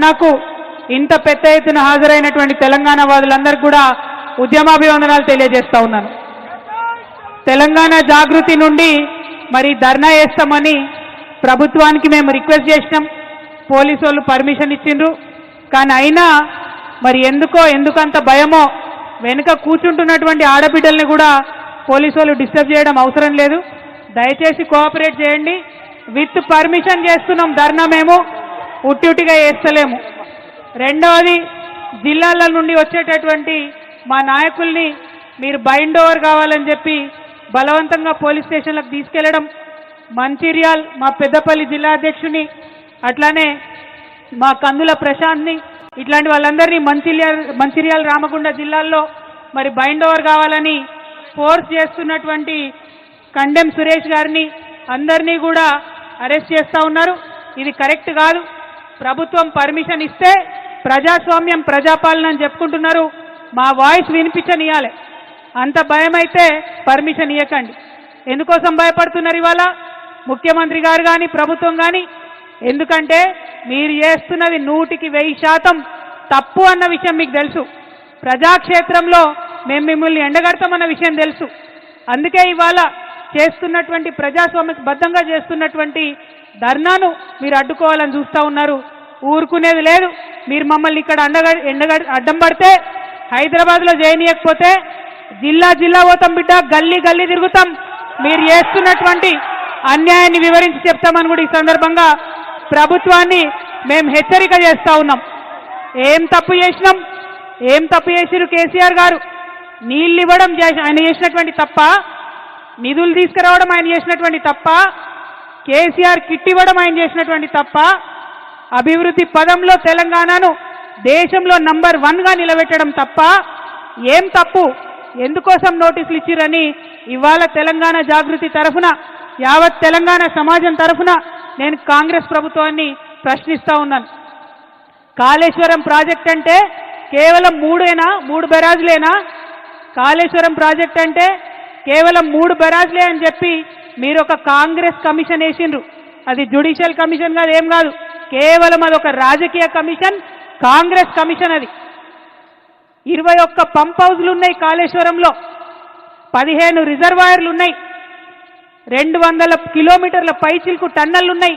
ధర్నాకు ఇంత పెద్ద ఎత్తున హాజరైనటువంటి తెలంగాణ వాదులందరికీ కూడా ఉద్యమాభివందనాలు తెలియజేస్తా ఉన్నాను. తెలంగాణ జాగృతి నుండి మరి ధర్నా చేస్తామని ప్రభుత్వానికి మేము రిక్వెస్ట్ చేసినాం. పోలీసు వాళ్ళు పర్మిషన్ ఇచ్చిండ్రు. కానీ అయినా మరి ఎందుకంత భయమో వెనుక కూర్చుంటున్నటువంటి ఆడబిడ్డల్ని కూడా పోలీసు వాళ్ళు డిస్టర్బ్ చేయడం అవసరం లేదు. దయచేసి కోఆపరేట్ చేయండి. విత్ పర్మిషన్ చేస్తున్నాం ధర్నా, మేము ఉట్టిగా చేస్తలేము. రెండవది, జిల్లాల నుండి వచ్చేటటువంటి మా నాయకుల్ని మీరు బైండ్ ఓవర్ కావాలని చెప్పి బలవంతంగా పోలీస్ స్టేషన్లకు తీసుకెళ్లడం, మంచిర్యాల్ మా పెద్దపల్లి జిల్లా అధ్యక్షుని అట్లానే మా కందుల ప్రశాంత్ని ఇట్లాంటి వాళ్ళందరినీ మంచిర్యాల రామగుండ జిల్లాల్లో మరి బైండ్ ఓవర్ కావాలని ఫోర్స్ చేస్తున్నటువంటి కండెం సురేష్ గారిని అందరినీ కూడా అరెస్ట్ చేస్తూ ఉన్నారు. ఇది కరెక్ట్ కాదు. ప్రభుత్వం పర్మిషన్ ఇస్తే ప్రజాస్వామ్యం ప్రజాపాలన అని చెప్పుకుంటున్నారు. మా వాయిస్ వినిపించనియాలి. అంత భయం అయితే పర్మిషన్ ఇవ్వకండి. ఎందుకోసం భయపడుతున్నారు ఇవాళ ముఖ్యమంత్రి గారు కానీ ప్రభుత్వం కానీ? ఎందుకంటే మీరు చేస్తున్నది 100% తప్పు అన్న విషయం మీకు తెలుసు. ప్రజాక్షేత్రంలో మేము మిమ్మల్ని ఎండగడతామన్న విషయం తెలుసు. అందుకే ఇవాళ చేస్తున్నటువంటి ప్రజాస్వామ్యబద్ధంగా చేస్తున్నటువంటి ధర్నాను మీరు అడ్డుకోవాలని చూస్తూ ఉన్నారు. ఊరుకునేది లేదు. మీరు మమ్మల్ని ఇక్కడ అడ్డం పడితే హైదరాబాద్లో చేయనీయకపోతే జిల్లా పోతాం బిడ్డ, గల్లీ తిరుగుతాం. మీరు చేస్తున్నటువంటి అన్యాయాన్ని వివరించి చెప్తామని కూడా ఈ సందర్భంగా ప్రభుత్వాన్ని మేము హెచ్చరిక చేస్తూ ఉన్నాం. ఏం తప్పు చేసిరు కేసీఆర్ గారు? నీళ్ళు ఇవ్వడం ఆయన చేసినటువంటి తప్ప, నిధులు తీసుకురావడం ఆయన చేసినటువంటి తప్ప, కేసీఆర్ కిట్ ఇవ్వడం ఆయన చేసినటువంటి తప్ప, అభివృద్ధి పదంలో తెలంగాణను దేశంలో నంబర్ 1గా నిలబెట్టడం తప్ప ఏం తప్పు? ఎందుకోసం నోటీసులు ఇచ్చిరని ఇవాళ తెలంగాణ జాగృతి తరఫున, యావత్ తెలంగాణ సమాజం తరఫున నేను కాంగ్రెస్ ప్రభుత్వాన్ని ప్రశ్నిస్తూ ఉన్నాను. కాళేశ్వరం ప్రాజెక్ట్ అంటే కేవలం 3 బెరాజులేనా? కాళేశ్వరం ప్రాజెక్ట్ అంటే కేవలం 3 బెరాజులే అని చెప్పి మీరు ఒక కాంగ్రెస్ కమిషన్ వేసిండ్రు. అది జ్యుడిషియల్ కమిషన్ కాదు, ఏం కాదు. కేవలం అదొక రాజకీయ కమిషన్, కాంగ్రెస్ కమిషన్. అది 21 పంప్ హౌజ్లు ఉన్నాయి కాళేశ్వరంలో, 15 రిజర్వాయర్లు ఉన్నాయి, 200 కిలోమీటర్ల పైచిల్కు టన్నెల్లు ఉన్నాయి,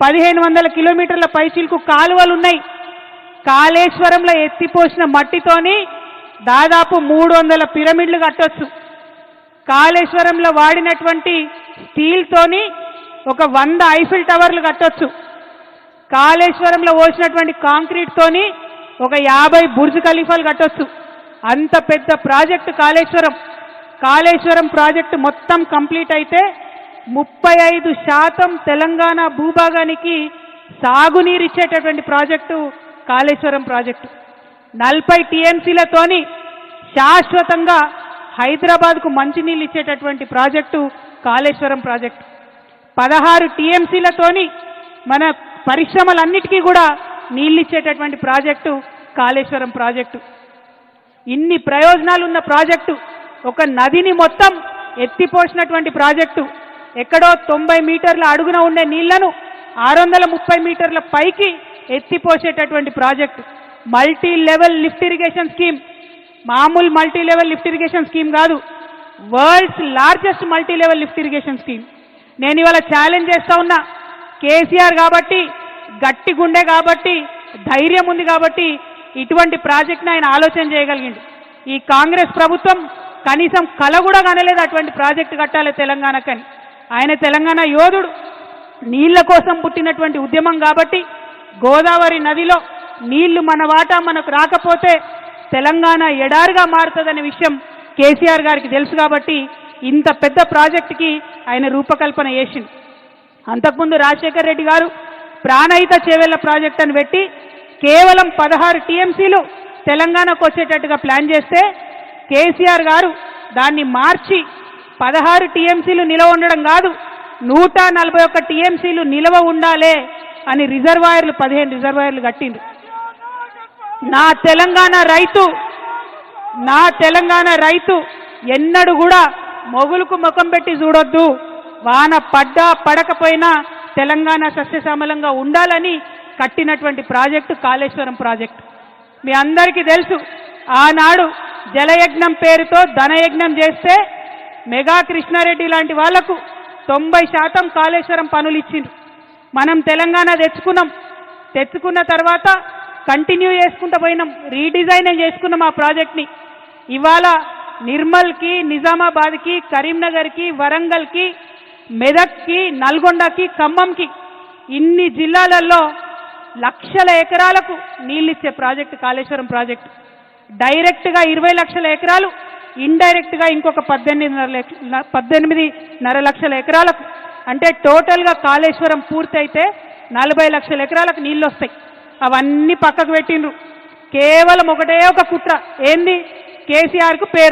1500 కిలోమీటర్ల పైచిల్కు కాలువలు ఉన్నాయి. కాళేశ్వరంలో ఎత్తిపోసిన మట్టితోని దాదాపు 300 పిరమిడ్లు కట్టొచ్చు. కాళేశ్వరంలో వాడినటువంటి స్టీల్తోని ఒక 100 ఐఫిల్ టవర్లు కట్టొచ్చు. కాళేశ్వరంలో పోసినటువంటి కాంక్రీట్ తోని ఒక 50 బుర్జ్ ఖలీఫాలు కట్టొచ్చు. అంత పెద్ద ప్రాజెక్టు కాళేశ్వరం ప్రాజెక్టు మొత్తం కంప్లీట్ అయితే 35% తెలంగాణ భూభాగానికి సాగునీరు ఇచ్చేటటువంటి ప్రాజెక్టు కాళేశ్వరం ప్రాజెక్టు. 40 టీఎంసీలతోని శాశ్వతంగా హైదరాబాద్కు మంచినీళ్ళు ఇచ్చేటటువంటి ప్రాజెక్టు కాళేశ్వరం ప్రాజెక్టు. 16 టీఎంసీలతోని మన పరిశ్రమలన్నిటికీ కూడా నీళ్ళు ఇచ్చేటటువంటి ప్రాజెక్టు కాళేశ్వరం ప్రాజెక్టు. ఇన్ని ప్రయోజనాలు ఉన్న ప్రాజెక్టు, ఒక నదిని మొత్తం ఎత్తిపోసినటువంటి ప్రాజెక్టు, ఎక్కడో 90 మీటర్ల అడుగున ఉండే నీళ్లను 630 మీటర్ల పైకి ఎత్తిపోసేటటువంటి project. Multi level lift irrigation scheme, మామూలు multi level lift irrigation scheme కాదు, world's largest multi level lift irrigation scheme. నేను ఇవాళ ఛాలెంజ్ చేస్తా ఉన్నా, కేసీఆర్ కాబట్టి, గట్టి గుండె కాబట్టి, ధైర్యం ఉంది కాబట్టి ఇటువంటి ప్రాజెక్ట్ని ఆయన ఆలోచన చేయగలిగింది. ఈ కాంగ్రెస్ ప్రభుత్వం కనీసం కల కూడా కనలేదు అటువంటి ప్రాజెక్టు కట్టాలి తెలంగాణకని. ఆయన తెలంగాణ యోధుడు, నీళ్ల కోసం పుట్టినటువంటి ఉద్యమం కాబట్టి గోదావరి నదిలో నీళ్లు మన వాటా మనకు రాకపోతే తెలంగాణ ఎడారిగా మారుతుందనే విషయం కేసీఆర్ గారికి తెలుసు కాబట్టి ఇంత పెద్ద ప్రాజెక్టుకి ఆయన రూపకల్పన చేసింది. అంతకుముందు రాజశేఖర్ రెడ్డి గారు ప్రాణహిత చేవెళ్ల ప్రాజెక్ట్ అని పెట్టి కేవలం 16 టీఎంసీలు తెలంగాణకు వచ్చేటట్టుగా ప్లాన్ చేస్తే కేసీఆర్ గారు దాన్ని మార్చి 16 టీఎంసీలు నిలవ ఉండడం కాదు, 141 టీఎంసీలు నిలవ ఉండాలి అని రిజర్వాయర్లు 15 రిజర్వాయర్లు కట్టిండ్రు. నా తెలంగాణ రైతు ఎన్నడూ కూడా మొగులకు ముఖం పెట్టి చూడొద్దు, వాన పడ్డా పడకపోయినా తెలంగాణ సస్యశ్యామలంగా ఉండాలని కట్టినటువంటి ప్రాజెక్టు కాళేశ్వరం ప్రాజెక్టు. మీ అందరికీ తెలుసు, ఆనాడు జలయజ్ఞం పేరుతో ధనయజ్ఞం చేస్తే మెగా కృష్ణారెడ్డి లాంటి వాళ్లకు 90% కాళేశ్వరం పనులు ఇచ్చిండ్రు. మనం తెలంగాణ తెచ్చుకున్న తర్వాత కంటిన్యూ చేసుకుంటూ పోయినాం, రీడిజైన్ చేసుకున్నాం ఆ ప్రాజెక్ట్ని. ఇవాళ నిర్మల్కి, నిజామాబాద్కి, కరీంనగర్కి, వరంగల్కి, మెదక్కి, నల్గొండకి, ఖమ్మంకి ఇన్ని జిల్లాలలో లక్షల ఎకరాలకు నీళ్ళిచ్చే ప్రాజెక్టు కాళేశ్వరం ప్రాజెక్టు. డైరెక్ట్గా 20 లక్షల ఎకరాలు, ఇండైరెక్ట్గా ఇంకొక 18.5 లక్షల ఎకరాలకు, అంటే టోటల్గా కాళేశ్వరం పూర్తయితే 40 లక్షల ఎకరాలకు నీళ్ళు వస్తాయి. అవన్నీ పక్కకు పెట్టిండ్రు. కేవలం ఒకటే ఒక కుట్ర, ఏంది? కేసీఆర్కు పేరు